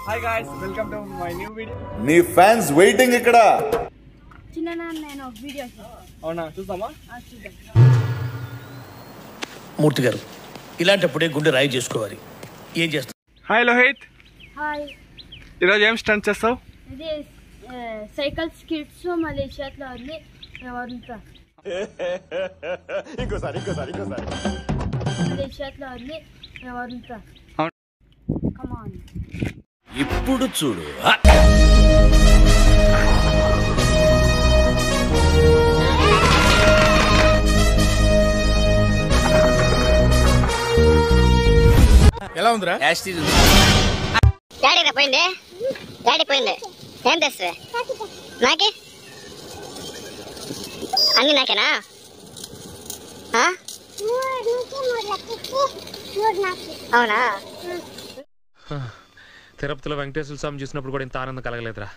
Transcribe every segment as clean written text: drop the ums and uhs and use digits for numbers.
Hi guys, welcome to my new video. నీ fans waiting ఇక్కడ. చిన్న నేను వీడియో అవునా, చూద్దామా? చూద్దాం. మూర్తి గారు, ఇలాంటప్పుడే గుండె రాయి చేసుకోవాలి. ఏం చేస్తావు? హాయ్ లోహిత్. హాయ్. ఈరోజు ఏం స్టంట్ చేస్తావు? ఇది సైకిల్ స్కిట్స్ మలేషియాలో ఉంది. ఎవరంతా ఇంకోసారి మలేషియాలో ఉంది. ఎవరంతా కమాన్. ఇప్పుడు చూడు. ఎలా ఉందిరా? డాడీ పోయింది. ఏం తెస్తే నాకే అన్ని నాకేనా? అవునా? తిరుపతిలో వెంకటేశ్వర స్వామి చూసినప్పుడు కూడా ఇంత ఆనందం కలగలేదురా.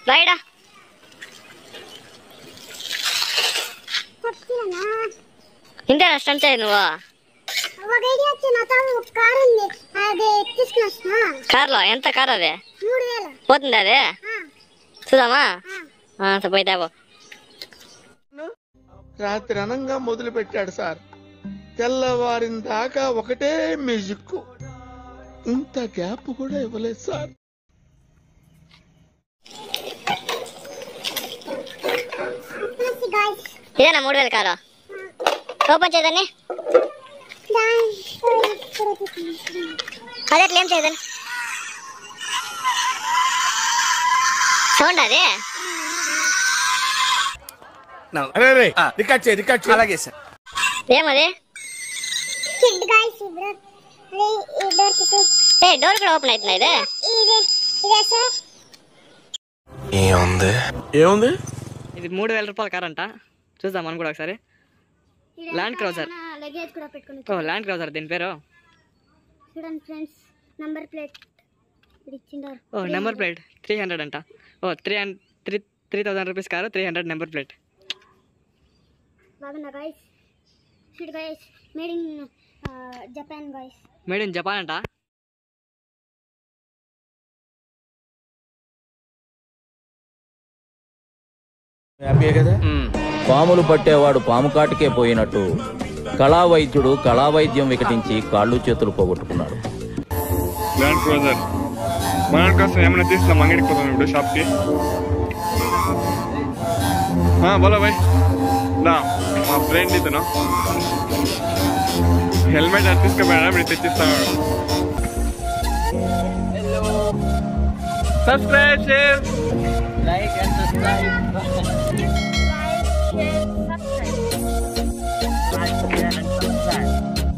బయడా ఇంతే స్టంట్ నువ్వు కార్లో ఎంత కార్ అదే పోతుంది అదే చూద్దామా? పోయితావో. రాత్రి అనంగా మొదలు పెట్టాడు సార్. తెల్లవారిన దాకా ఒకటే మ్యూజిక్. ఇంత గ్యాప్ కూడా ఇవ్వలేదు సార్. ఇదేనా 3000 కారు? ఓపెన్ చేయదాన్ని. అదే ఏం చేయదని సౌండ్ అదే. అలాగే సార్. ఏమది? డోర్ కూడా ఓపెన్ అవుతుంది. ఇదే ఏముంది? ఇది 3000 రూపాయల కార్ అంట. చూద్దాం మనం కూడా ఒకసారి. Land cruiser. లగేజ్ కూడా పెట్టుకొని. ల్యాండ్ క్రూజర్ దీని పేరు. చూడండి ఫ్రెండ్స్, నంబర్ ప్లేట్ ఇచ్చిండారు. నెంబర్ ప్లేట్ 300 అంట. 3000 రూపీస్ కారు, 300 నెంబర్ ప్లేట్. బాగుందా guys? Shoot guys. Made in Japan guys. Made in Japan అంట. పాములు పట్టేవాడు పాము కాటికే పోయినట్టు కళావైద్యుడు కళావైద్యం వికటించి కాళ్ళు చేతులు పోగొట్టుకున్నాడు. ల్యాండ్ క్రూజర్ మన కోసం ఏమైనా తీసుకున్నాం. అంగడికి పోతాం ఇప్పుడు షాప్కి. బోలో భాయ్. మా ఫ్రెండ్ ఇతను హెల్మెట్ అని తీసుకుపోయినా మీరు తెచ్చిస్తాను. Subscribe, share, like and subscribe.